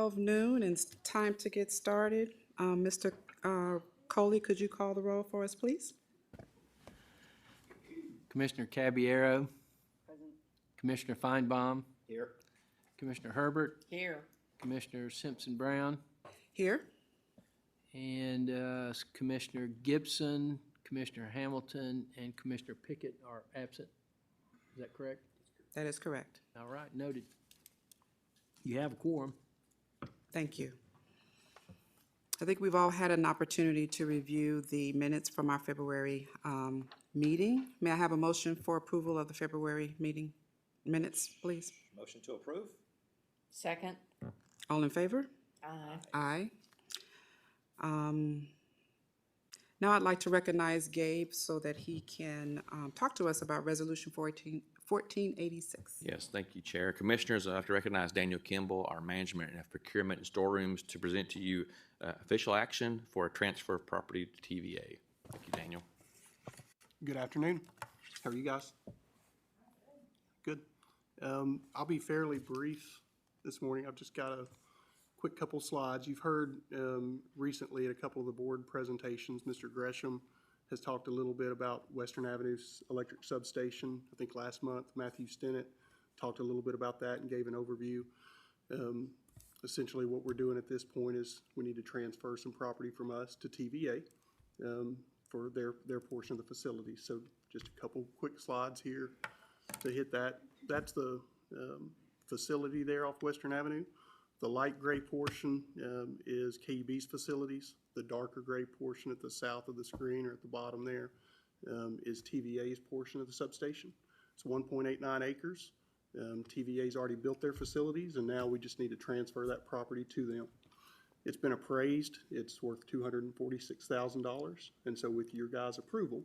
12 noon, and it's time to get started. Mr. Coley, could you call the roll for us, please? Commissioner Caballero. Present. Commissioner Feinbaum. Here. Commissioner Herbert. Here. Commissioner Simpson Brown. Here. And Commissioner Gibson, Commissioner Hamilton, and Commissioner Pickett are absent. Is that correct? That is correct. All right, noted. You have a quorum. Thank you. I think we've all had an opportunity to review the minutes from our February meeting. May I have a motion for approval of the February meeting minutes, please? Motion to approve? Second. All in favor? Aye. Aye. Now I'd like to recognize Gabe so that he can talk to us about Resolution 1486. Yes, thank you, Chair. Commissioners, I'd like to recognize Daniel Kimball, our management and procurement and storerooms, to present to you official action for a transfer of property to TVA. Thank you, Daniel. Good afternoon. How are you guys? Good. I'll be fairly brief this morning. I've just got a quick couple slides. You've heard recently at a couple of the board presentations, Mr. Gresham has talked a little bit about Western Avenue's electric substation. I think last month, Matthew Stinnett talked a little bit about that and gave an overview. Essentially what we're doing at this point is we need to transfer some property from us to TVA for their portion of the facility. So just a couple quick slides here to hit that. That's the facility there off Western Avenue. The light gray portion is KUB's facilities. The darker gray portion at the south of the screen or at the bottom there is TVA's portion of the substation. It's 1.89 acres. TVA's already built their facilities, and now we just need to transfer that property to them. It's been appraised. It's worth $246,000, and so with your guys' approval,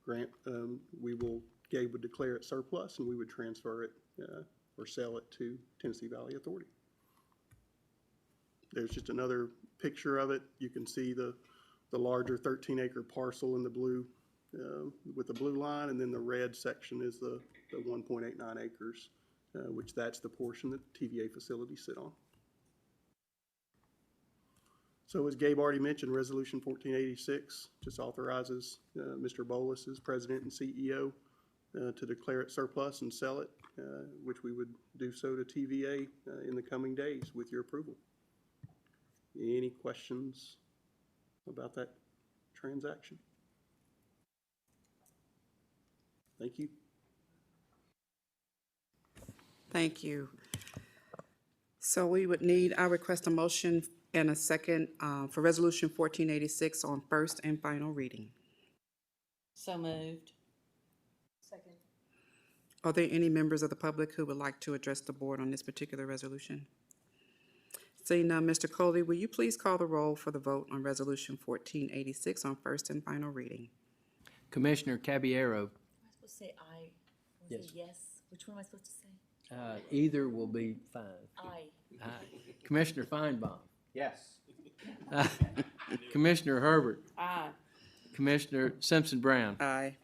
Gabe would declare it surplus, and we would transfer it or sell it to Tennessee Valley Authority. There's just another picture of it. You can see the larger 13-acre parcel in the blue with the blue line, and then the red section is the 1.89 acres, which that's the portion that the TVA facilities sit on. So as Gabe already mentioned, Resolution 1486 just authorizes Mr. Bolus as president and CEO to declare it surplus and sell it, which we would do so to TVA in the coming days with your approval. Any questions about that transaction? Thank you. Thank you. So we would need, I request a motion and a second for Resolution 1486 on first and final reading. So moved. Second. Are there any members of the public who would like to address the board on this particular resolution? Seeing none, Mr. Coley, will you please call the roll for the vote on Resolution 1486 on first and final reading? Commissioner Caballero. Am I supposed to say aye? Or Yes. say yes? Which one am I supposed to say? Either will be fine. Aye. Aye. Commissioner Feinbaum. Yes. Commissioner Herbert. Aye. Commissioner Simpson Brown. Aye.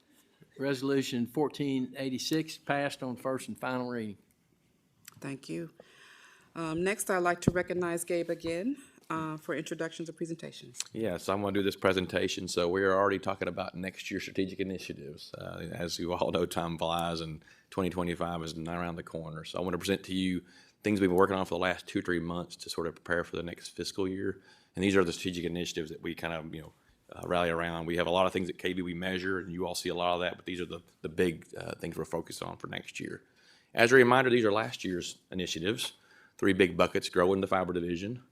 Resolution 1486 passed on first and final reading. Thank you. Next, I'd like to recognize Gabe again for introductions or presentations. Yes, I'm going to do this presentation. So we are already talking about next year's strategic initiatives. As you all know, time flies, and 2025 is not around the corner. So I want to present to you things we've been working on for the last 2 or 3 months to sort of prepare for the next fiscal year. And these are the strategic initiatives that we kind of, rally around. We have a lot of things at KB we measure, and you all see a lot of that, but these are the big things we're focused on for next year. As a reminder, these are last year's initiatives. 3 big buckets: growing the fiber division.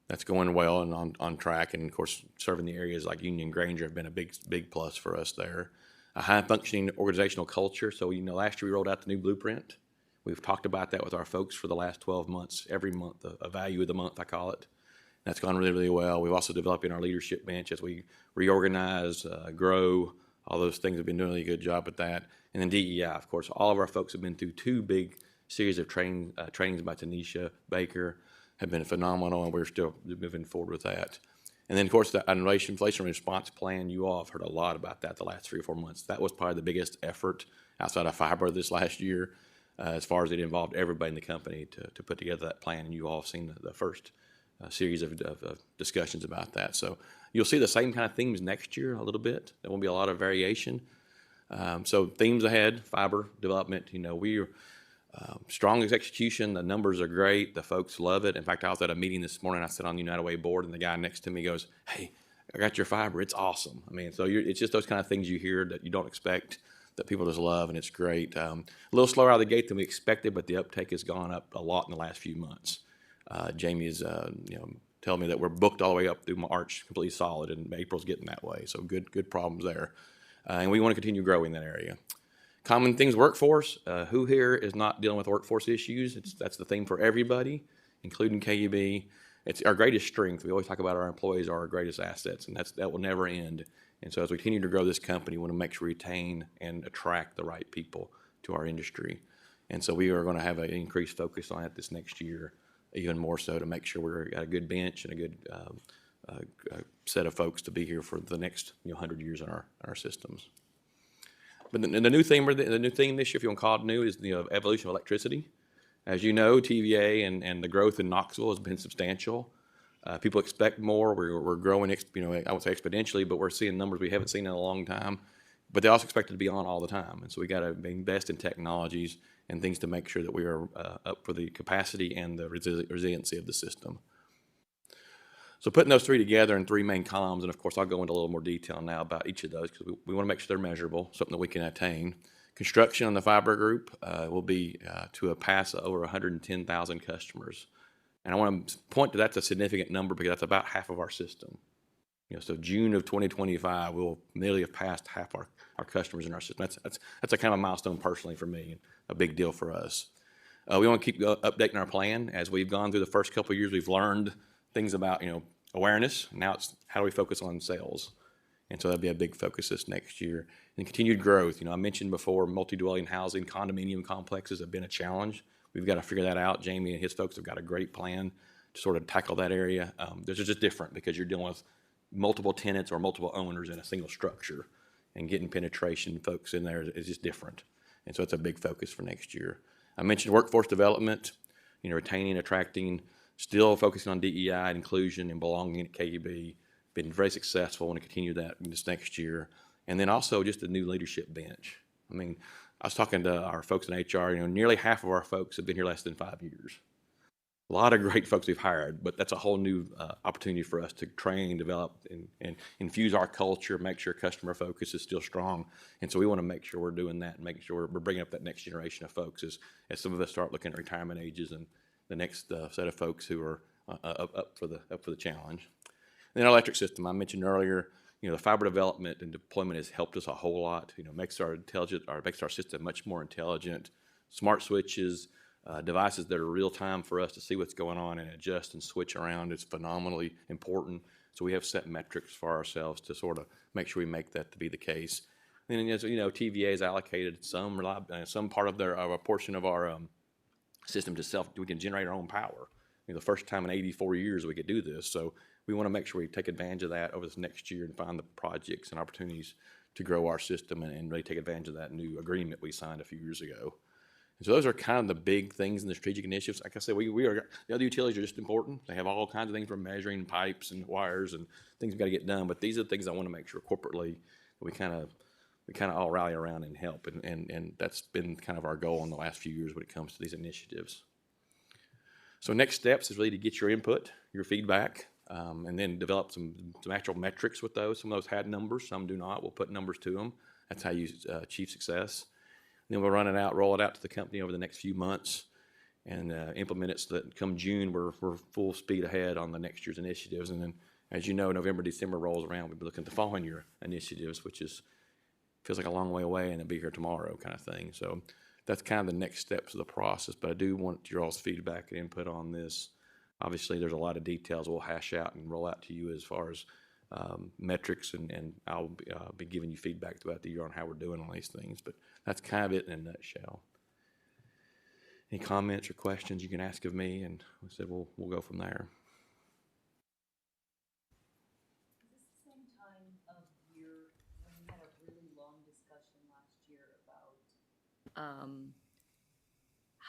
That's going well and on track. And of course, serving the areas like Union Granger have been a big plus for us there. A high functioning organizational culture. So, last year we rolled out the new blueprint. We've talked about that with our folks for the last 12 months, every month, a value of the month, I call it. That's gone really, really well. We've also developed in our leadership bench as we reorganize, grow, all those things. Have been doing a really good job at that. And then DEI, of course, all of our folks have been through 2 big series of trainings by Tanisha Baker, have been phenomenal, and we're still moving forward with that. And then, of course, the inflation response plan, you all have heard a lot about that the last 3 or 4 months. That was probably the biggest effort outside of fiber this last year. as far as it involved everybody in the company to put together that plan. And you all have seen the first series of discussions about that. So you'll see the same kind of themes next year a little bit. There won't be a lot of variation. So themes ahead, fiber development. We're strong execution. The numbers are great. The folks love it. In fact, I was at a meeting this morning. I sat on the United Way board, and the guy next to me goes, "Hey, I got your fiber. It's awesome." I mean, so it's just those kind of things you hear that you don't expect, that people just love, and it's great. A little slower out of the gate than we expected, but the uptake has gone up a lot in the last few months. Jamie is, telling me that we're booked all the way up through March, completely solid, and April's getting that way. So good problems there, and we want to continue growing that area. Common things, workforce. Who here is not dealing with workforce issues? That's the theme for everybody, including KUB. It's our greatest strength. We always talk about our employees are our greatest assets, and that will never end. And so as we continue to grow this company, we want to make sure we retain and attract the right people to our industry. And so we are going to have an increased focus on it this next year, even more so, to make sure we've got a good bench and a good set of folks to be here for the next 100 years in our systems. But the new theme this year, if you want to call it new, is the evolution of electricity. As you know, TVA and the growth in Knoxville has been substantial. People expect more. We're growing, I won't say exponentially, but we're seeing numbers we haven't seen in a long time. But they also expect it to be on all the time. And so we got to invest in technologies and things to make sure that we are up for the capacity and the resiliency of the system. So putting those three together in three main columns, and of course I'll go into a little more detail now about each of those because we want to make sure they're measurable, something that we can attain. Construction on the fiber group will be to a pass of over 110,000 customers. And I want to point to that's a significant number because that's about half of our system. So June of 2025, we'll nearly have passed half our customers in our system. That's a kind of a milestone personally for me, and a big deal for us. We want to keep updating our plan. As we've gone through the first couple of years, we've learned things about awareness. Now it's how do we focus on sales, and so that'll be a big focus this next year. And continued growth. I mentioned before, multi-dwelling housing, condominium complexes have been a challenge. We've got to figure that out. Jamie and his folks have got a great plan to sort of tackle that area. This is just different because you're dealing with multiple tenants or multiple owners in a single structure, and getting penetration folks in there is just different. And so it's a big focus for next year. I mentioned workforce development, retaining, attracting, still focusing on DEI, inclusion, and belonging at KUB. Been very successful. Want to continue that this next year. And then also just a new leadership bench. I mean, I was talking to our folks in HR, nearly half of our folks have been here less than 5 years. A lot of great folks we've hired, but that's a whole new opportunity for us to train, develop, and infuse our culture, make sure customer focus is still strong. And so we want to make sure we're doing that and making sure we're bringing up that next generation of folks as some of us start looking at retirement ages and the next set of folks who are up for the challenge. And then our electric system, I mentioned earlier, the fiber development and deployment has helped us a whole lot. Makes our system much more intelligent. Smart switches, devices that are real time for us to see what's going on and adjust and switch around is phenomenally important. So we have set metrics for ourselves to sort of make sure we make that to be the case. And then, as TVA has allocated some part of a portion of our system to we can generate our own power. The first time in 84 years we could do this. So we want to make sure we take advantage of that over this next year and find the projects and opportunities to grow our system and really take advantage of that new agreement we signed a few years ago. And so those are kind of the big things in the strategic initiatives. Like I said, the other utilities are just important. They have all kinds of things from measuring pipes and wires and things we've got to get done. But these are the things I want to make sure corporately we kind of all rally around and help. And that's been kind of our goal in the last few years when it comes to these initiatives. So next steps is really to get your input, your feedback, and then develop some actual metrics with those. Some of those had numbers, some do not. We'll put numbers to them. That's how you achieve success. And then we'll roll it out to the company over the next few months and implement it so that come June, we're full speed ahead on the next year's initiatives. And then, as you know, November, December rolls around, we'll be looking at the following year initiatives, which feels like a long way away and it'll be here tomorrow kind of thing. So that's kind of the next steps of the process, but I do want your all's feedback and input on this. Obviously, there's a lot of details we'll hash out and roll out to you as far as metrics, and I'll be giving you feedback throughout the year on how we're doing on these things, but that's kind of it in a nutshell. Any comments or questions you can ask of me, and I said we'll go from there. Is this the same time of year when we had a really long discussion last year about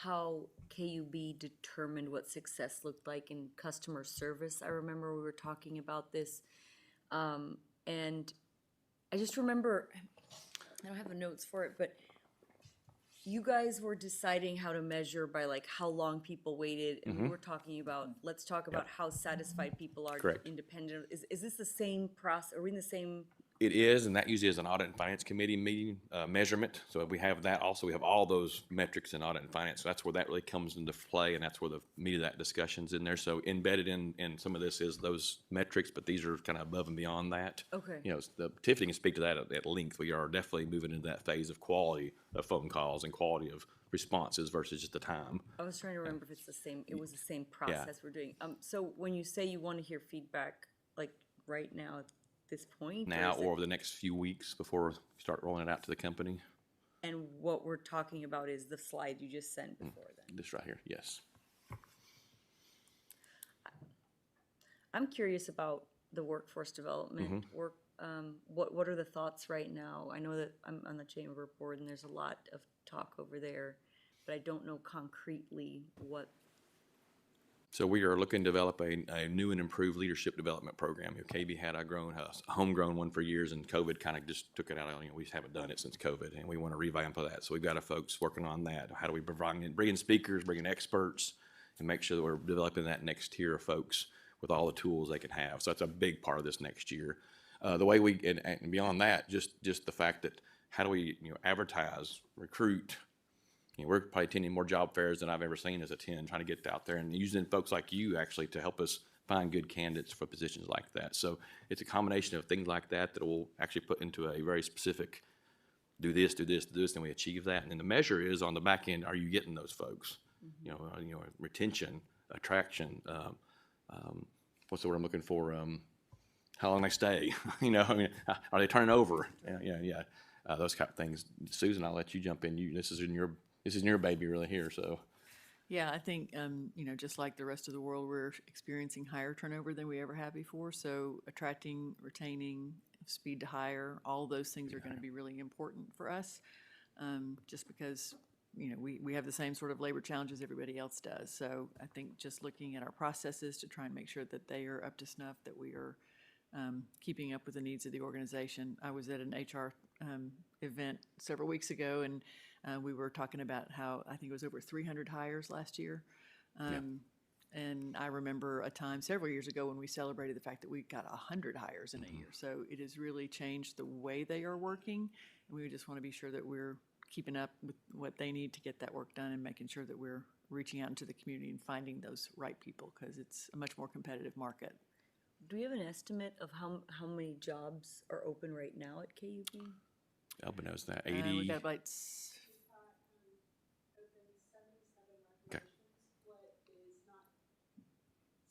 how KUB determined what success looked like in customer service. I remember we were talking about this. And I just remember, I don't have the notes for it, but you guys were deciding how to measure by like how long people waited, and we were talking about, let's talk about how satisfied people are Correct. independent. Is this the same process? Are we in the same? It is, and that usually is an audit and finance committee meeting measurement. So if we have that, also we have all those metrics in audit and finance. So that's where that really comes into play, and that's where the meat of that discussion's in there. So embedded in some of this is those metrics, but these are kind of above and beyond that. Okay. You know, Tiffany can speak to that at length. We are definitely moving into that phase of quality of phone calls and quality of responses versus just the time. I was trying to remember if it's the same, it was the same process we're doing. So when you say you want to hear feedback, like right now at this point? Now is it- or over the next few weeks before we start rolling it out to the company. And what we're talking about is the slide you just sent before then. This right here, yes. I'm curious about the workforce development work. What are the thoughts right now? I know that I'm on the chamber board and there's a lot of talk over there, but I don't know concretely what. So we are looking to develop a new and improved leadership development program. You know, KB had a homegrown one for years, and COVID kind of just took it out. You know, we just haven't done it since COVID, and we want to revamp that. So we've got folks working on that. How do we bring in speakers, bring in experts, and make sure that we're developing that next tier of folks with all the tools they can have. So that's a big part of this next year. The way we and beyond that, just the fact that how do we advertise, recruit. We're probably attending more job fairs than I've ever seen as a 10, trying to get out there and using folks like you actually to help us find good candidates for positions like that. So it's a combination of things like that that will actually put into a very specific, do this, and we achieve that. And then the measure is on the back end, are you getting those folks? Retention, attraction, what's the word I'm looking for? How long they stay? Are they turning over? Yeah. Those kind of things. Susan, I'll let you jump in. This is your baby really here, so. Yeah, I think, just like the rest of the world, we're experiencing higher turnover than we ever have before. So attracting, retaining, speed to hire, all those things are going to be really important for us. Just because, we have the same sort of labor challenges everybody else does. So I think just looking at our processes to try and make sure that they are up to snuff, that we are keeping up with the needs of the organization. I was at an HR event several weeks ago, and we were talking about how I think it was over 300 hires last year. And I remember a time several years ago when we celebrated the fact that we got 100 hires in a year. So it has really changed the way they are working. And we just want to be sure that we're keeping up with what they need to get that work done and making sure that we're reaching out into the community and finding those right people, because it's a much more competitive market. Do we have an estimate of how many jobs are open right now at KUB? Elba knows that. We 80. got about Open 77 Okay. requisitions. What is not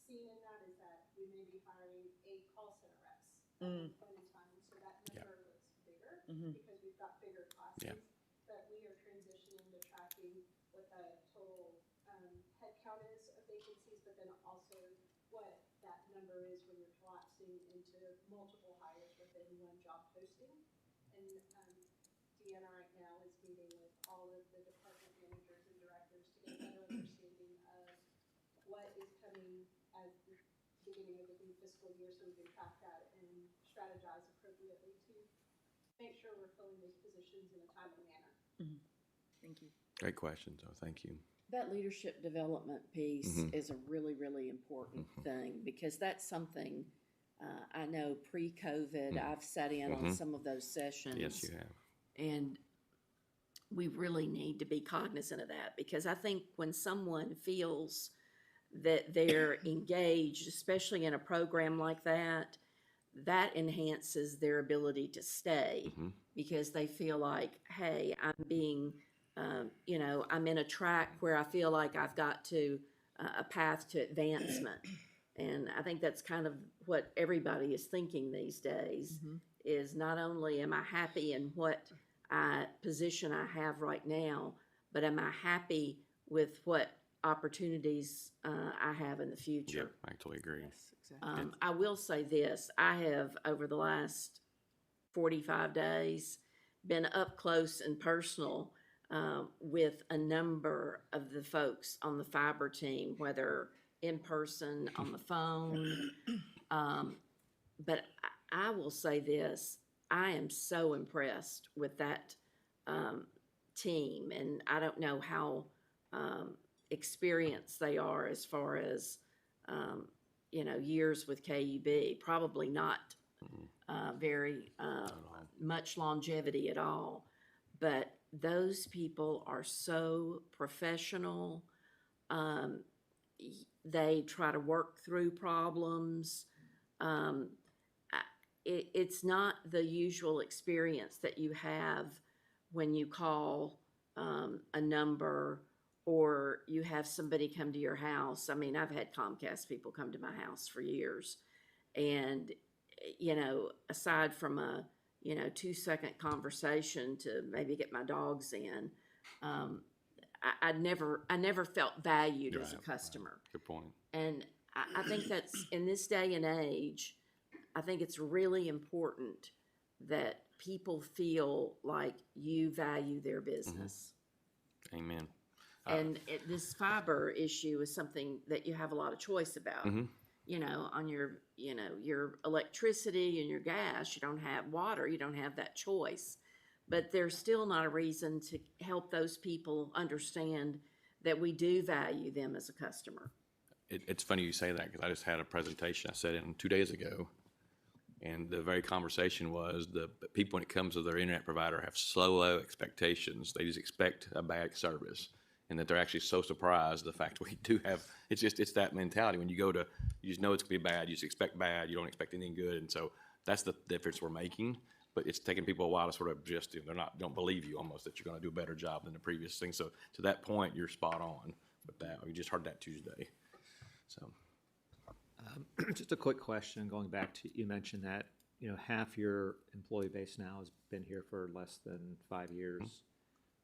seen in that is that we may be hiring 8 call center reps at one point in time, so that number looks bigger because we've got bigger classes. Yeah. But we are transitioning to tracking what the total head count is of vacancies, but then also what that number is when you're collapsing into multiple hires within one job posting. And Deanna right now is meeting with all of the department managers and directors to get a better understanding of what is coming at the beginning of the new fiscal year, so we can track that and strategize appropriately to make sure we're filling those positions in a timely manner. Thank you. Great question, so thank you. That leadership development piece is a really, really important thing, because that's something, I know pre-COVID, I've sat in on some of those sessions. Yes, you have. And we really need to be cognizant of that, because I think when someone feels that they're engaged, especially in a program like that, that enhances their ability to stay, because they feel like, hey, I'm being, I'm in a track where I feel like I've got to a path to advancement. And I think that's kind of what everybody is thinking these days, is not only am I happy in what position I have right now, but am I happy with what opportunities I have in the future? I totally agree. Yes, exactly. I will say this, I have, over the last 45 days, been up close and personal with a number of the folks on the fiber team, whether in person, on the phone. But I will say this, I am so impressed with that team, and I don't know how experienced they are as far as years with KUB. Probably not very much longevity at all, but those people are so professional. They try to work through problems. It's not the usual experience that you have when you call a number or you have somebody come to your house. I mean, I've had Comcast people come to my house for years. And, aside from a, 2-second conversation to maybe get my dogs in, I never felt valued as a customer. Good point. And I think that's, in this day and age, I think it's really important that people feel like you value their business. Amen. And this fiber issue is something that you have a lot of choice about. On your electricity and your gas, you don't have water, you don't have that choice. But there's still not a reason to help those people understand that we do value them as a customer. It's funny you say that because I just had a presentation I said in 2 days ago, and the very conversation was the people when it comes to their internet provider have low expectations. They just expect a bad service, and that they're actually so surprised the fact we do have. It's that mentality when you go to, you just know it's gonna be bad. You just expect bad. You don't expect anything good, and so that's the difference we're making. But it's taking people a while to sort of just don't believe you almost that you're going to do a better job than the previous thing. So to that point, you're spot on with that. We just heard that Tuesday. So just a quick question going back to, you mentioned that, half your employee base now has been here for less than 5 years.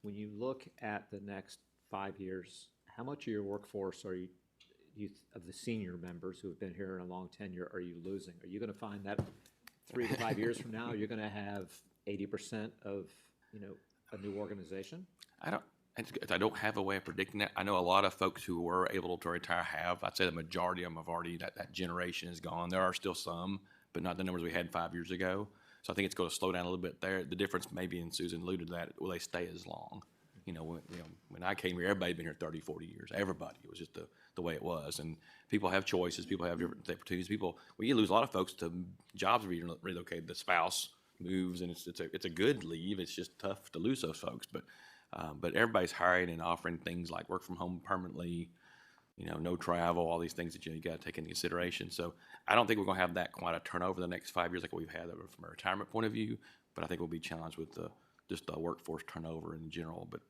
When you look at the next 5 years, how much of your workforce are you of the senior members who have been here in a long tenure, are you losing? Are you going to find that 3 to 5 years from now, you're going to have 80% of, a new organization? I don't have a way of predicting that. I know a lot of folks who were able to retire have. I'd say the majority of them have already, that generation is gone. There are still some, but not the numbers we had 5 years ago. So I think it's going to slow down a little bit there. The difference maybe, and Susan alluded to that, will they stay as long? When I came here, everybody had been here 30, 40 years. Everybody. It was just the way it was. And people have choices. People have different opportunities. We lose a lot of folks to jobs relocated. The spouse moves, and it's a good leave. It's just tough to lose those folks. But everybody's hiring and offering things like work from home permanently, no travel, all these things that you got to take into consideration. So I don't think we're going to have that quite a turnover the next 5 years like we've had from a retirement point of view. But I think we'll be challenged with just the workforce turnover in general. But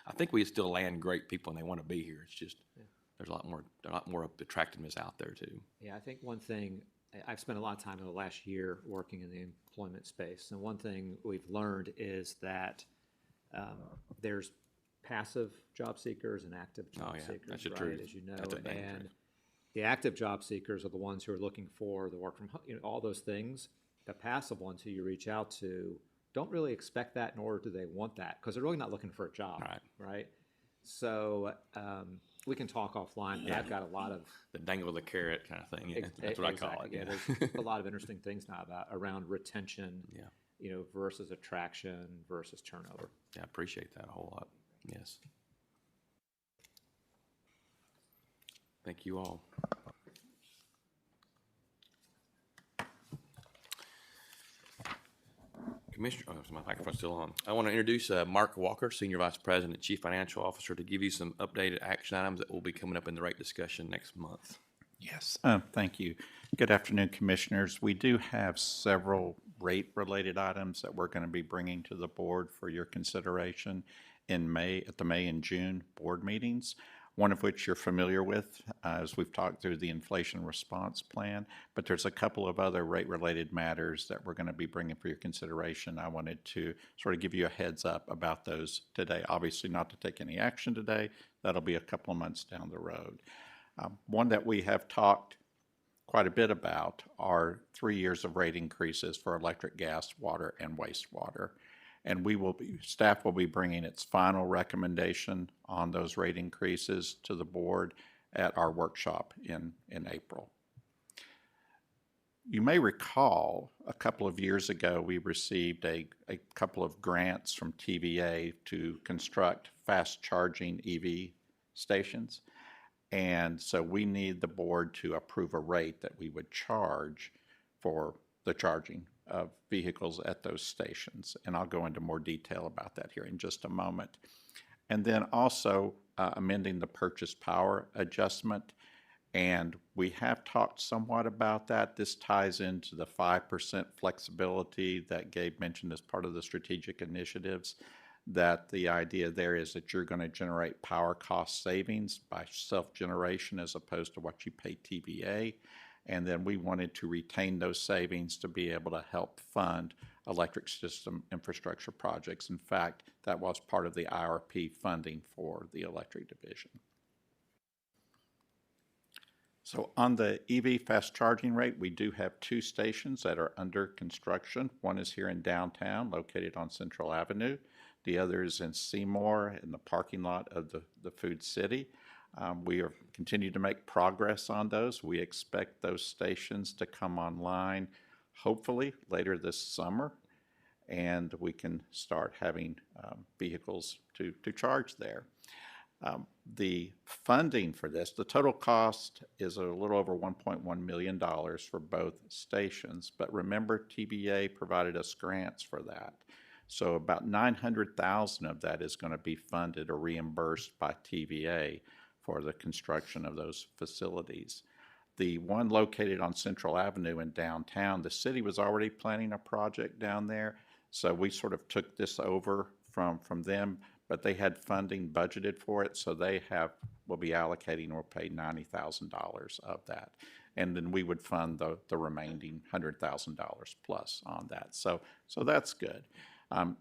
I think we still land great people and they want to be here. It's just there's a lot more of attractiveness out there too. Yeah, I think one thing, I've spent a lot of time in the last year working in the employment space, and one thing we've learned is that there's passive job seekers and active job seekers, that's the right, truth. as you know, That's a big and truth. the active job seekers are the ones who are looking for the work from home, all those things. The passive ones who you reach out to don't really expect that, nor do they want that, because they're really not looking for a job, right? So we can talk offline, but I've got a lot of The dangle of the carrot kind of thing. Yeah, that's what I call it. Yeah, there's a lot of interesting things now around retention, versus attraction versus turnover. Yeah, I appreciate that a whole lot. Yes. Thank you all. Commissioner, my microphone's still on. I want to introduce Mark Walker, Senior Vice President, Chief Financial Officer, to give you some updated action items that will be coming up in the rate discussion next month. Yes, thank you. Good afternoon, Commissioners. We do have several rate-related items that we're going to be bringing to the board for your consideration in May, at the May and June board meetings, one of which you're familiar with as we've talked through the inflation response plan, but there's a couple of other rate-related matters that we're going to be bringing for your consideration. I wanted to sort of give you a heads up about those today. Obviously not to take any action today. That'll be a couple of months down the road. One that we have talked quite a bit about are 3 years of rate increases for electric, gas, water, and wastewater. And staff will be bringing its final recommendation on those rate increases to the board at our workshop in April. You may recall a couple of years ago, we received a couple of grants from TVA to construct fast charging EV stations. And so we need the board to approve a rate that we would charge for the charging of vehicles at those stations. And I'll go into more detail about that here in just a moment. And then also amending the purchase power adjustment. And we have talked somewhat about that. This ties into the 5% flexibility that Gabe mentioned as part of the strategic initiatives, that the idea there is that you're going to generate power cost savings by self-generation as opposed to what you pay TVA. And then we wanted to retain those savings to be able to help fund electric system infrastructure projects. In fact, that was part of the IRP funding for the electric division. So on the EV fast charging rate, we do have 2 stations that are under construction. One is here in downtown, located on Central Avenue. The other is in Seymour in the parking lot of the Food City. We are continue to make progress on those. We expect those stations to come online hopefully later this summer, and we can start having vehicles to charge there. The funding for this, the total cost is a little over $1.1 million for both stations, but remember TVA provided us grants for that. So about $900,000 of that is going to be funded or reimbursed by TVA for the construction of those facilities. The one located on Central Avenue in downtown, the city was already planning a project down there, so we sort of took this over from them, but they had funding budgeted for it, so they will be allocating or pay $90,000 of that. And then we would fund the remaining $100,000 plus on that. So that's good.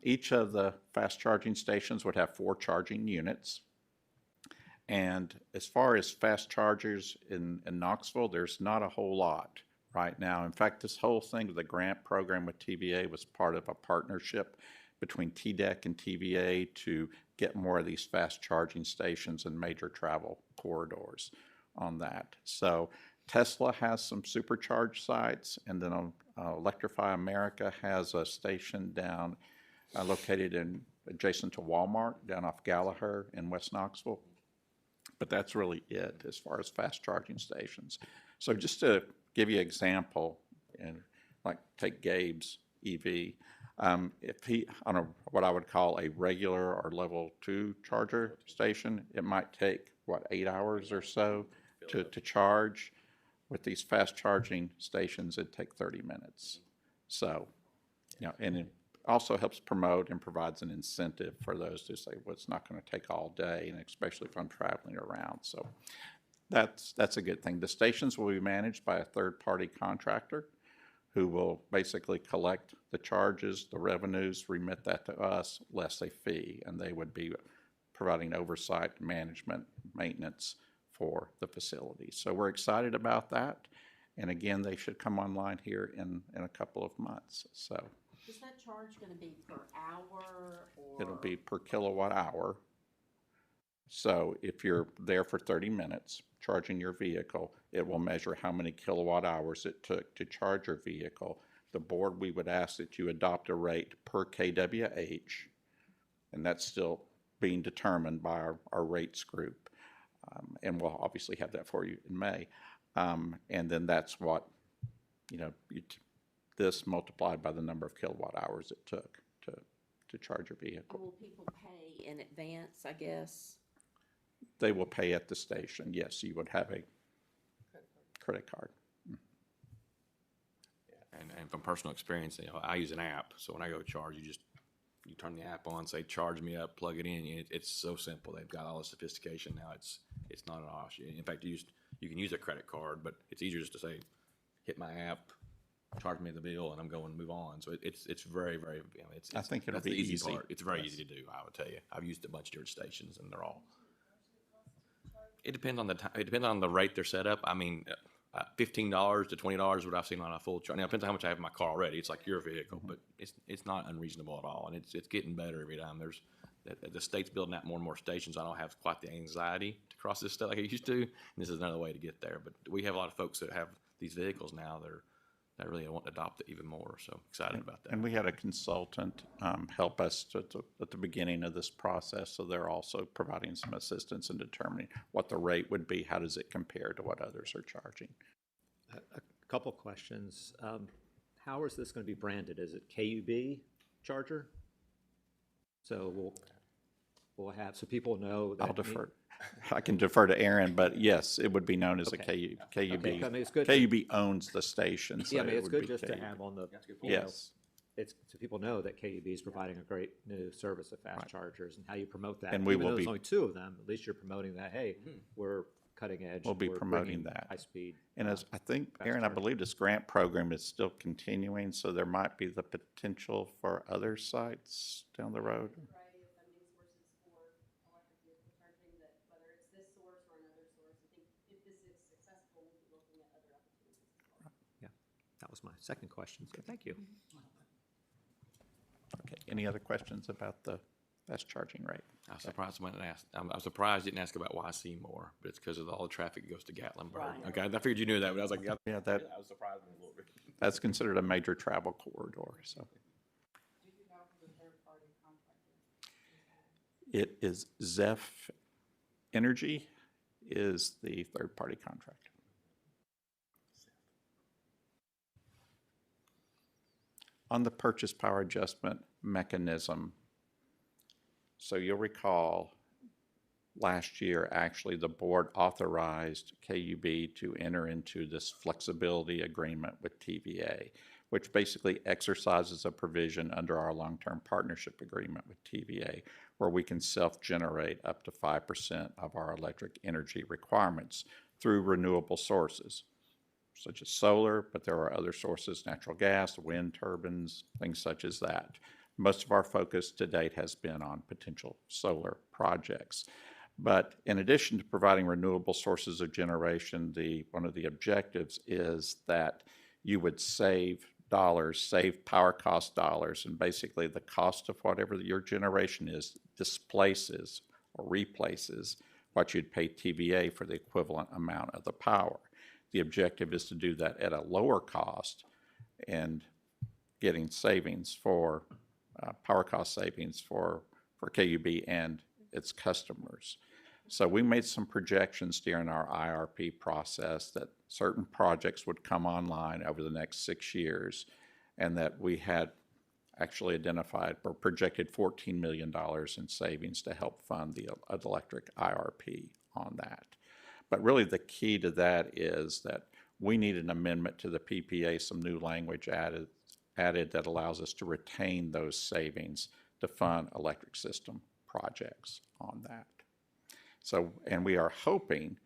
Each of the fast charging stations would have 4 charging units. And as far as fast chargers in Knoxville, there's not a whole lot right now. In fact, this whole thing, the grant program with TVA, was part of a partnership between TDEC and TVA to get more of these fast charging stations in major travel corridors on that. So Tesla has some supercharged sites, and then Electrify America has a station down located adjacent to Walmart down off Gallagher in West Knoxville. But that's really it as far as fast charging stations. So just to give you an example, and like take Gabe's EV, if he on what I would call a regular or level 2 charger station, it might take 8 hours or so to charge. With these fast charging stations, it'd take 30 minutes. So, and it also helps promote and provides an incentive for those to say, well, it's not going to take all day, and especially if I'm traveling around. So that's a good thing. The stations will be managed by a third-party contractor who will basically collect the charges, the revenues, remit that to us, less a fee, and they would be providing oversight, management, maintenance for the facility. So we're excited about that. And again, they should come online here in a couple of months. So is that charge going to be per hour or? It'll be per kilowatt hour. So if you're there for 30 minutes charging your vehicle, it will measure how many kilowatt hours it took to charge your vehicle. The board, we would ask that you adopt a rate per kWh, and that's still being determined by our rates group. And we'll obviously have that for you in May. And then that's what, this multiplied by the number of kilowatt hours it took to charge your vehicle. Will people pay in advance, I guess? They will pay at the station. Yes, you would have a credit card. And from personal experience, I use an app. So when I go charge, you turn the app on, say charge me up, plug it in. It's so simple. They've got all the sophistication now. It's not an issue. In fact, you can use a credit card, but it's easier just to say, hit my app, charge me the bill, and I'm going to move on. So it's very, very. I think it'll that's be the easy easy. part. It's very easy to do. I would tell you. I've used a bunch of different stations, and they're all. It depends on the time. It depends on the rate they're set up. I mean, $15 to $20 what I've seen on a full charge. Now, it depends on how much I have in my car already. It's like your vehicle, but it's not unreasonable at all, and it's getting better every time. The state's building out more and more stations. I don't have quite the anxiety to cross this state like I used to, and this is another way to get there. But we have a lot of folks that have these vehicles now that really want to adopt it even more, so excited about that. And we had a consultant help us at the beginning of this process, so they're also providing some assistance in determining what the rate would be. How does it compare to what others are charging? A couple questions. How is this going to be branded? Is it KUB charger? So we'll have, so people know that. I'll defer. I can defer to Aaron, but yes, it would be known as a Okay. KUB. Okay, I mean, it's good. KUB owns the station, so Yeah, I mean, it it's would good be just to KUB. have on the, Yes. it's, so people know that KUB is providing a great new service of fast chargers and how you promote that. And we Even will though there's be- only two of them, at least you're promoting that, hey, we're cutting edge. We'll be we're promoting bringing that. High speed. And as I think, fast Aaron, I charging. believe this grant program is still continuing, so there might be the potential for other sites down the road. Variety of funding sources for electric vehicle charging, that whether it's this source or another source, I think if this is successful, we'll be looking at other opportunities as well. Yeah, that was my second question, so thank you. Okay, any other questions about the fast charging rate? I was surprised someone didn't ask. I'm surprised you didn't ask about why Seymour, but it's because of all the traffic that goes to Gatlinburg. Right. Okay, I figured you knew that, but I was like, Yeah, I was surprised a little bit. that's considered a major travel corridor, so. It is Zeph Energy is the third-party contractor. On the purchase power adjustment mechanism, so you'll recall last year, actually, the board authorized KUB to enter into this flexibility agreement with TVA, which basically exercises a provision under our long-term partnership agreement with TVA, where we can self-generate up to 5% of our electric energy requirements through renewable sources, such as solar, but there are other sources, natural gas, wind turbines, things such as that. Most of our focus to date has been on potential solar projects. But in addition to providing renewable sources of generation, one of the objectives is that you would save dollars, save power cost dollars, and basically the cost of whatever your generation is displaces or replaces what you'd pay TVA for the equivalent amount of the power. The objective is to do that at a lower cost and getting savings for power cost savings for KUB and its customers. So we made some projections during our IRP process that certain projects would come online over the next 6 years, and that we had actually identified or projected $14 million in savings to help fund the electric IRP on that. But really the key to that is that we need an amendment to the PPA, some new language added that allows us to retain those savings to fund electric system projects on that. So, and we are hoping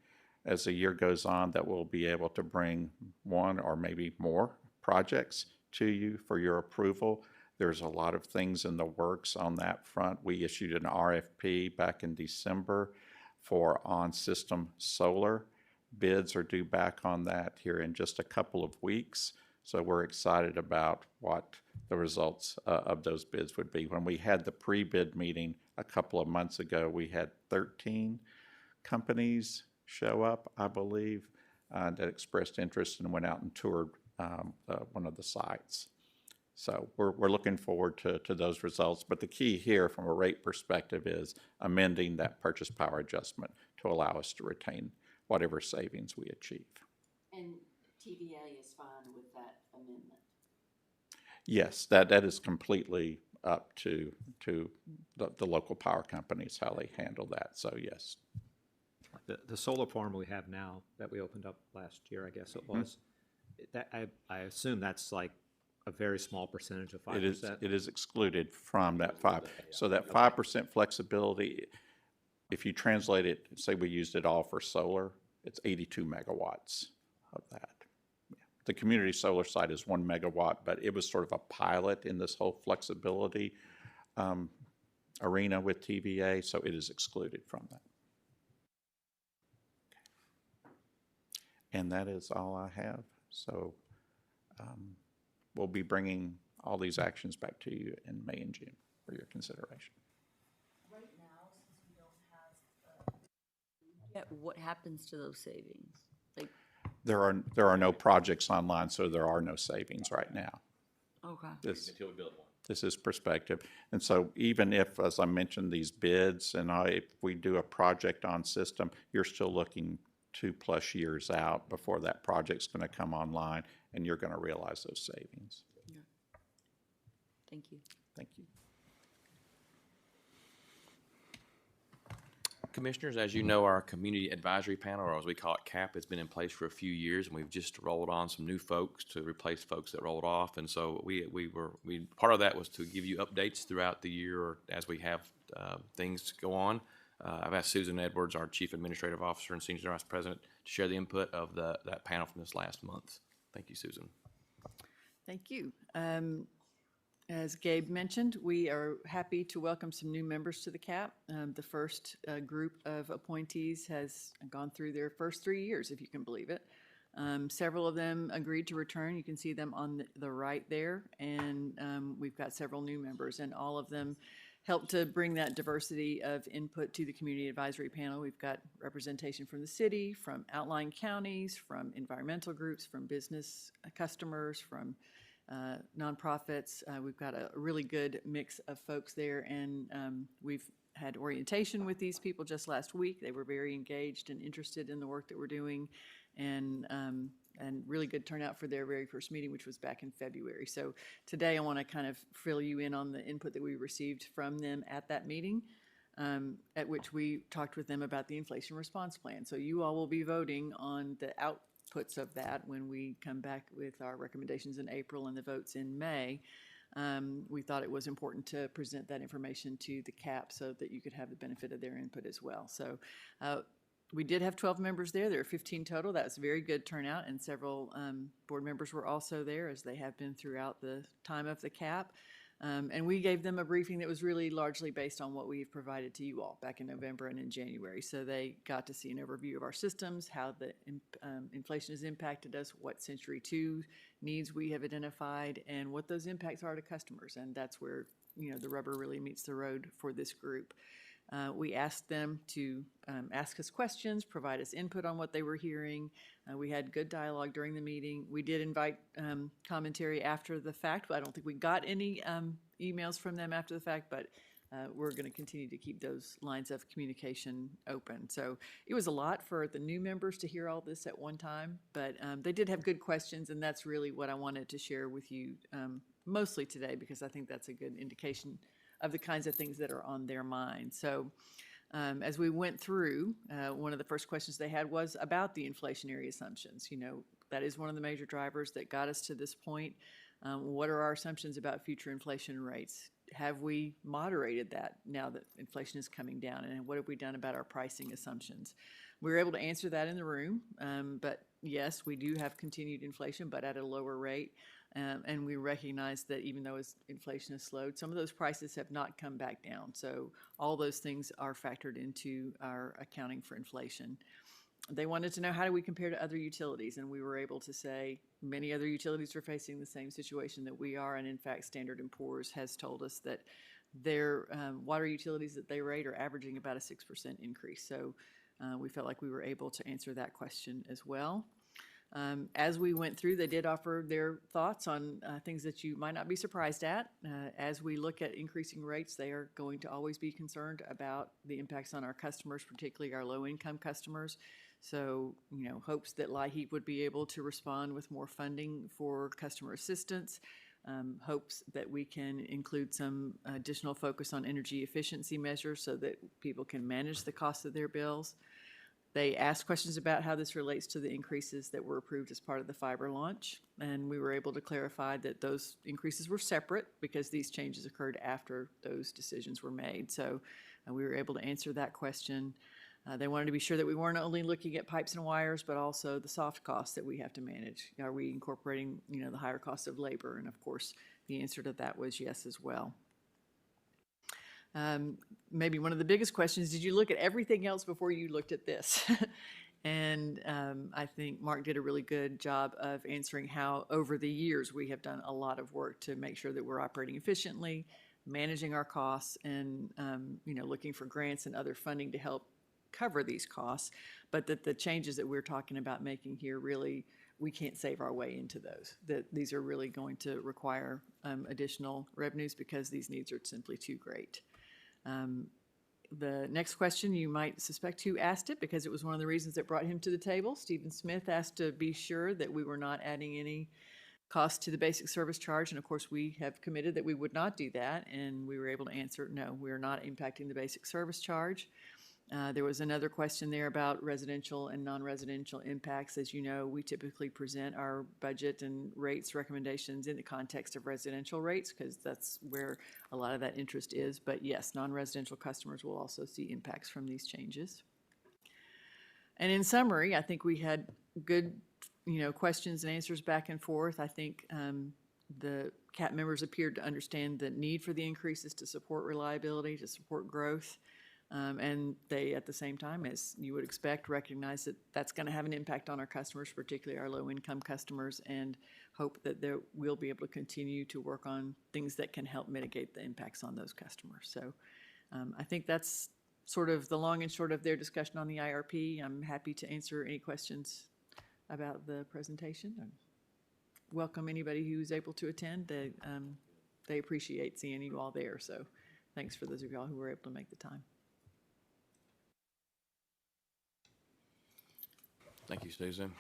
as the year goes on that we'll be able to bring one or maybe more projects to you for your approval. There's a lot of things in the works on that front. We issued an RFP back in December for on-system solar. Bids are due back on that here in just a couple of weeks. So we're excited about what the results of those bids would be. When we had the pre-bid meeting a couple of months ago, we had 13 companies show up, I believe, that expressed interest and went out and toured one of the sites. So we're looking forward to those results. But the key here from a rate perspective is amending that purchase power adjustment to allow us to retain whatever savings we achieve. And TVA is fine with that amendment? Yes, that is completely up to the local power companies, how they handle that. So yes. The solar farm we have now that we opened up last year, I guess it was, that I assume that's like a very small percentage of 5%. It is excluded from that 5. So that 5% flexibility, if you translate it, say we used it all for solar, it's 82 megawatts of that. The community solar site is 1 megawatt, but it was sort of a pilot in this whole flexibility arena with TVA, so it is excluded from that. And that is all I have. So we'll be bringing all these actions back to you in May and June for your consideration. Right now, since we don't have, yet, what happens to those savings? Like, There are no projects online, so there are no savings right now. okay. Until we build one. This is perspective. And so even if, as I mentioned, these bids, and if we do a project on system, you're still looking 2+ years out before that project's going to come online, and you're going to realize those savings. Thank you. Thank you. Commissioners, as you know, our Community Advisory Panel, or as we call it, KAP, has been in place for a few years, and we've just rolled on some new folks to replace folks that rolled off. And so part of that was to give you updates throughout the year or as we have things go on. I've asked Susan Edwards, our Chief Administrative Officer and Senior Vice President, to share the input of that panel from this last month. Thank you, Susan. Thank you. As Gabe mentioned, we are happy to welcome some new members to the KAP. The first group of appointees has gone through their first 3 years, if you can believe it. Several of them agreed to return. You can see them on the right there. And we've got several new members, and all of them help to bring that diversity of input to the Community Advisory Panel. We've got representation from the city, from outlying counties, from environmental groups, from business customers, from nonprofits. We've got a really good mix of folks there, and we've had orientation with these people just last week. They were very engaged and interested in the work that we're doing, and really good turnout for their very first meeting, which was back in February. So today I want to kind of fill you in on the input that we received from them at that meeting, at which we talked with them about the inflation response plan. So you all will be voting on the outputs of that when we come back with our recommendations in April and the votes in May. We thought it was important to present that information to the KAP so that you could have the benefit of their input as well. So we did have 12 members there. There are 15 total. That was a very good turnout, and several board members were also there, as they have been throughout the time of the KAP. And we gave them a briefing that was really largely based on what we've provided to you all back in November and in January. So they got to see an overview of our systems, how the inflation has impacted us, what Century 2 needs we have identified, and what those impacts are to customers. And that's where, the rubber really meets the road for this group. We asked them to ask us questions, provide us input on what they were hearing. We had good dialogue during the meeting. We did invite commentary after the fact. I don't think we got any emails from them after the fact, but we're going to continue to keep those lines of communication open. So it was a lot for the new members to hear all this at one time, but they did have good questions, and that's really what I wanted to share with you mostly today, because I think that's a good indication of the kinds of things that are on their mind. So as we went through, one of the first questions they had was about the inflationary assumptions. That is one of the major drivers that got us to this point. What are our assumptions about future inflation rates? Have we moderated that now that inflation is coming down? And what have we done about our pricing assumptions? We were able to answer that in the room, but yes, we do have continued inflation, but at a lower rate. And we recognize that even though inflation has slowed, some of those prices have not come back down. So all those things are factored into our accounting for inflation. They wanted to know, how do we compare to other utilities? And we were able to say many other utilities are facing the same situation that we are. And in fact, Standard & Poor's has told us that their water utilities that they rate are averaging about a 6% increase. So we felt like we were able to answer that question as well. As we went through, they did offer their thoughts on things that you might not be surprised at. As we look at increasing rates, they are going to always be concerned about the impacts on our customers, particularly our low-income customers. So, hopes that LIHEAP would be able to respond with more funding for customer assistance. Hopes that we can include some additional focus on energy efficiency measures so that people can manage the cost of their bills. They asked questions about how this relates to the increases that were approved as part of the fiber launch, and we were able to clarify that those increases were separate because these changes occurred after those decisions were made. So we were able to answer that question. They wanted to be sure that we weren't only looking at pipes and wires, but also the soft costs that we have to manage. Are we incorporating, the higher cost of labor? And of course, the answer to that was yes as well. Maybe one of the biggest questions, did you look at everything else before you looked at this? And I think Mark did a really good job of answering how, over the years, we have done a lot of work to make sure that we're operating efficiently, managing our costs, and looking for grants and other funding to help cover these costs. But that the changes that we're talking about making here, really, we can't save our way into those. That these are really going to require additional revenues because these needs are simply too great. The next question, you might suspect who asked it because it was one of the reasons that brought him to the table. Stephen Smith asked to be sure that we were not adding any cost to the basic service charge. And of course, we have committed that we would not do that. And we were able to answer, no, we are not impacting the basic service charge. There was another question there about residential and non-residential impacts. As you know, we typically present our budget and rates recommendations in the context of residential rates because that's where a lot of that interest is. But yes, non-residential customers will also see impacts from these changes. And in summary, I think we had good, questions and answers back and forth. I think the CAP members appeared to understand the need for the increases to support reliability, to support growth. And they, at the same time, as you would expect, recognize that that's going to have an impact on our customers, particularly our low-income customers, and hope that we'll be able to continue to work on things that can help mitigate the impacts on those customers. So I think that's sort of the long and short of their discussion on the IRP. I'm happy to answer any questions about the presentation. I welcome anybody who's able to attend. They appreciate seeing you all there. So thanks for those of y'all who were able to make the time. Thank you, Susan.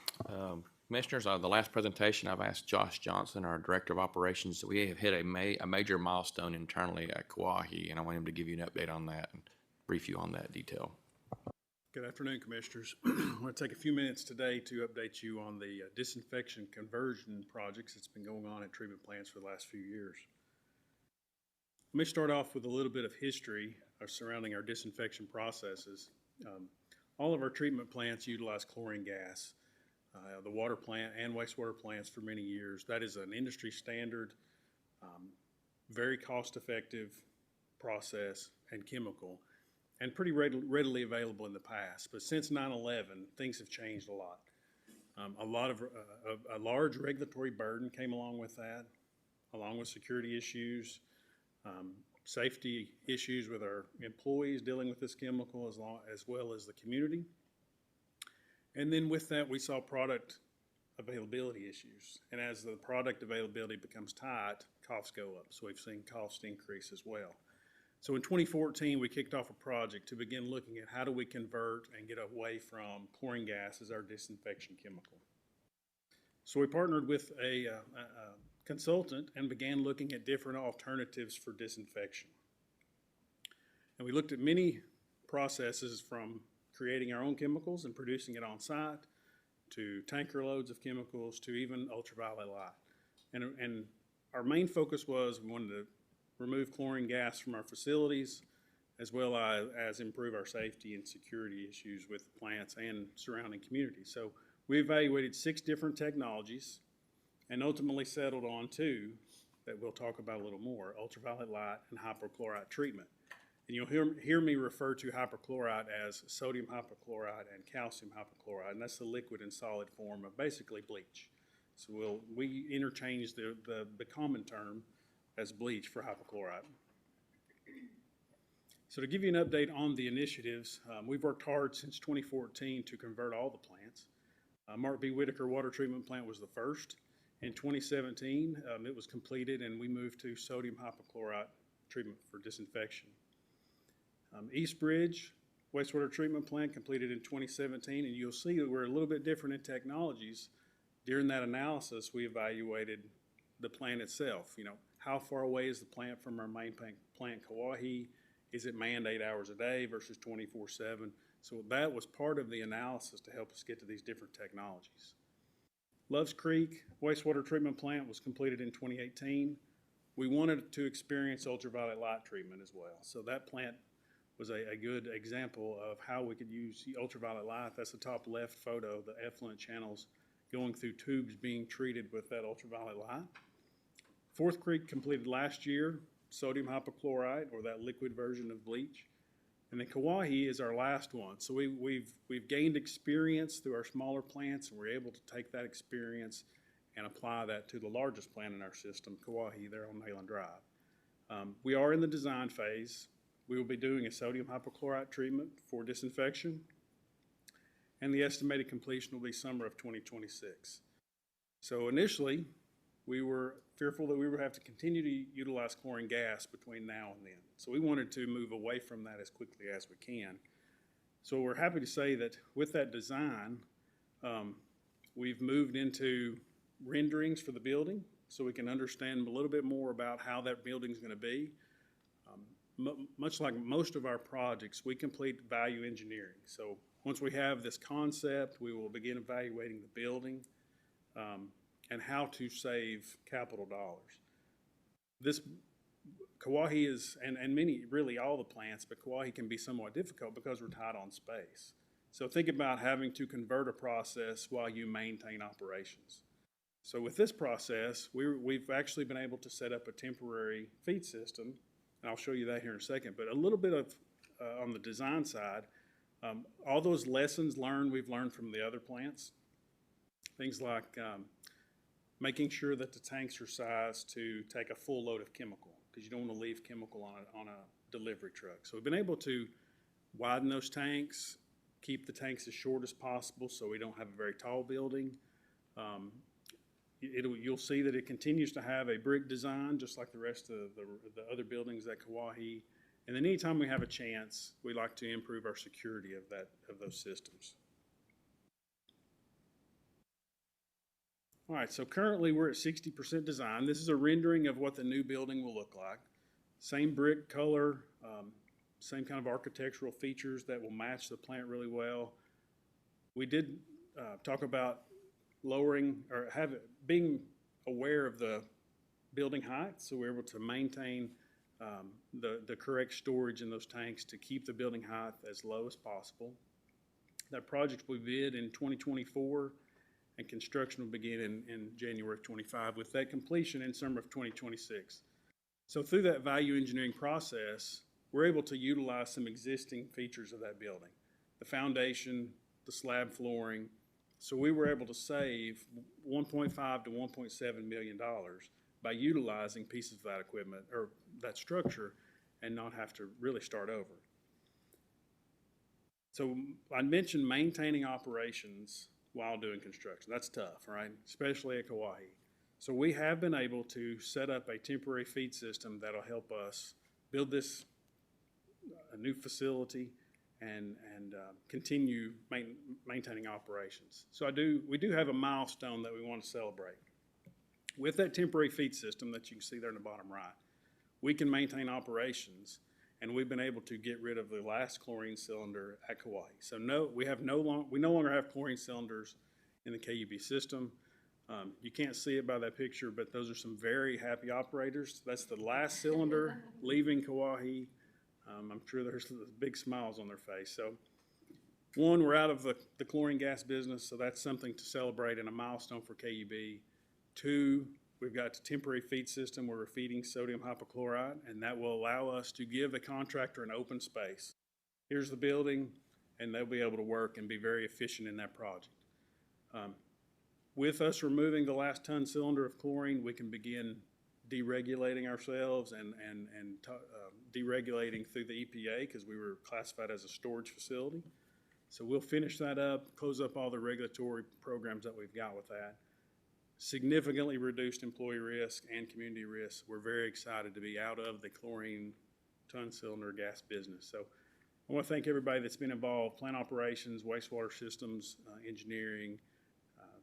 Commissioners, the last presentation, I've asked Josh Johnson, our Director of Operations, that we have hit a major milestone internally at KUB, and I want him to give you an update on that and brief you on that detail. Good afternoon, Commissioners. I want to take a few minutes today to update you on the disinfection conversion projects that's been going on at treatment plants for the last few years. Let me start off with a little bit of history surrounding our disinfection processes. All of our treatment plants utilize chlorine gas. The water plant and wastewater plants for many years. That is an industry standard, very cost-effective process and chemical, and pretty readily available in the past. But since 9/11, things have changed a lot. A large regulatory burden came along with that, along with security issues, safety issues with our employees dealing with this chemical as well as the community. And then with that, we saw product availability issues. And as the product availability becomes tight, costs go up. So we've seen costs increase as well. So in 2014, we kicked off a project to begin looking at how do we convert and get away from chlorine gas as our disinfection chemical. So we partnered with a consultant and began looking at different alternatives for disinfection. And we looked at many processes, from creating our own chemicals and producing it on site, to tanker loads of chemicals, to even ultraviolet light. And our main focus was we wanted to remove chlorine gas from our facilities, as well as improve our safety and security issues with the plants and surrounding communities. So we evaluated 6 different technologies and ultimately settled on 2 that we'll talk about a little more: ultraviolet light and hypochlorite treatment. And you'll hear me refer to hypochlorite as sodium hypochlorite and calcium hypochlorite, and that's the liquid and solid form of basically bleach. So we interchange the common term as bleach for hypochlorite. So to give you an update on the initiatives, we've worked hard since 2014 to convert all the plants. Mark B. Whitaker Water Treatment Plant was the first. In 2017, it was completed, and we moved to sodium hypochlorite treatment for disinfection. East Bridge Wastewater Treatment Plant completed in 2017, and you'll see that we're a little bit different in technologies. During that analysis, we evaluated the plant itself. How far away is the plant from our main plant, Kauai? Is it manned 8 hours a day versus 24/7? So that was part of the analysis to help us get to these different technologies. Loves Creek Wastewater Treatment Plant was completed in 2018. We wanted to experience ultraviolet light treatment as well. So that plant was a good example of how we could use the ultraviolet light. That's the top left photo, the effluent channels going through tubes being treated with that ultraviolet light. Fourth Creek completed last year, sodium hypochlorite, or that liquid version of bleach. And then Kauai is our last one. So we've gained experience through our smaller plants, and we're able to take that experience and apply that to the largest plant in our system, Kauai, there on Nayland Drive. We are in the design phase. We will be doing a sodium hypochlorite treatment for disinfection, and the estimated completion will be summer of 2026. So initially, we were fearful that we would have to continue to utilize chlorine gas between now and then. So we wanted to move away from that as quickly as we can. So we're happy to say that with that design, we've moved into renderings for the building so we can understand a little bit more about how that building's going to be. Much like most of our projects, we complete value engineering. So once we have this concept, we will begin evaluating the building and how to save capital dollars. This Kauai is, and many, really all the plants, but Kauai can be somewhat difficult because we're tight on space. So think about having to convert a process while you maintain operations. So with this process, we've actually been able to set up a temporary feed system, and I'll show you that here in a second, but a little bit of, on the design side, all those lessons learned, we've learned from the other plants. Things like making sure that the tanks are sized to take a full load of chemical, because you don't want to leave chemical on a delivery truck. So we've been able to widen those tanks, keep the tanks as short as possible so we don't have a very tall building. You'll see that it continues to have a brick design, just like the rest of the other buildings at Kauai. And then anytime we have a chance, we like to improve our security of those systems. All right, so currently we're at 60% design. This is a rendering of what the new building will look like. Same brick color, same kind of architectural features that will match the plant really well. We did talk about lowering or being aware of the building height, so we're able to maintain the correct storage in those tanks to keep the building height as low as possible. That project will bid in 2024, and construction will begin in January of 25, with that completion in summer of 2026. So through that value engineering process, we're able to utilize some existing features of that building, the foundation, the slab flooring. So we were able to save $1.5 to $1.7 million by utilizing pieces of that equipment or that structure and not have to really start over. So I mentioned maintaining operations while doing construction. That's tough, right? Especially at Kauai. So we have been able to set up a temporary feed system that'll help us build this a new facility and continue maintaining operations. So we do have a milestone that we want to celebrate. With that temporary feed system that you can see there in the bottom right, we can maintain operations, and we've been able to get rid of the last chlorine cylinder at Kauai. So we no longer have chlorine cylinders in the KUB system. You can't see it by that picture, but those are some very happy operators. That's the last cylinder leaving Kauai. I'm sure there's big smiles on their face. So one, we're out of the chlorine gas business, so that's something to celebrate and a milestone for KUB. Two, we've got a temporary feed system where we're feeding sodium hypochlorite, and that will allow us to give a contractor an open space. Here's the building, and they'll be able to work and be very efficient in that project. With us removing the last ton cylinder of chlorine, we can begin deregulating ourselves and deregulating through the EPA because we were classified as a storage facility. So we'll finish that up, close up all the regulatory programs that we've got with that. Significantly reduced employee risk and community risk. We're very excited to be out of the chlorine ton cylinder gas business. So I want to thank everybody that's been involved, plant operations, wastewater systems, engineering,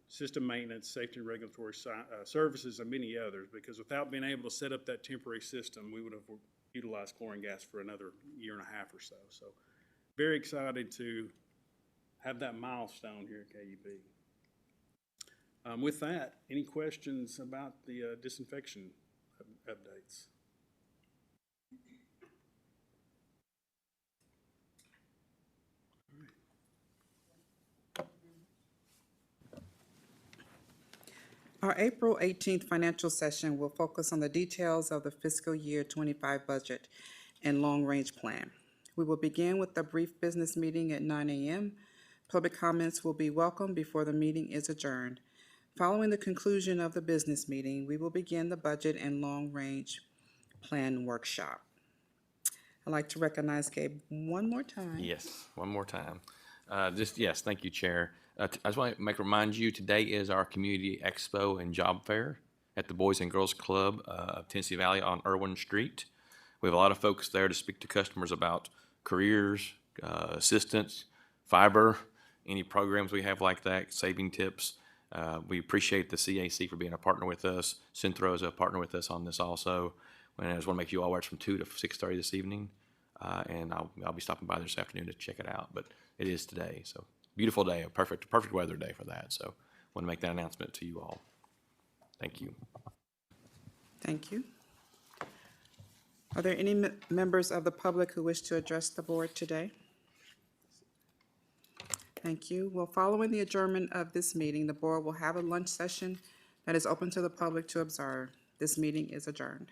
system maintenance, safety and regulatory services, and many others, because without being able to set up that temporary system, we would have utilized chlorine gas for another year and a half or so. So very excited to have that milestone here at KUB. With that, any questions about the disinfection updates? Our April 18th financial session will focus on the details of the fiscal year 25 budget and long-range plan. We will begin with a brief business meeting at 9 a.m. Public comments will be welcome before the meeting is adjourned. Following the conclusion of the business meeting, we will begin the budget and long-range plan workshop. I'd like to recognize Gabe one more time. Yes, one more time. Yes, thank you, Chair. I just want to remind you, today is our Community Expo and Job Fair at the Boys and Girls Club of Tennessee Valley on Irwin Street. We have a lot of folks there to speak to customers about careers, assistance, fiber, any programs we have like that, saving tips. We appreciate the CAC for being a partner with us. Centro is a partner with us on this also. And I just want to make you all aware it's from 2 to 6:30 this evening. And I'll be stopping by this afternoon to check it out. But it is today, so beautiful day, a perfect weather day for that. So want to make that announcement to you all. Thank you. Thank you. Are there any members of the public who wish to address the board today? Thank you. Well, following the adjournment of this meeting, the board will have a lunch session that is open to the public to observe. This meeting is adjourned.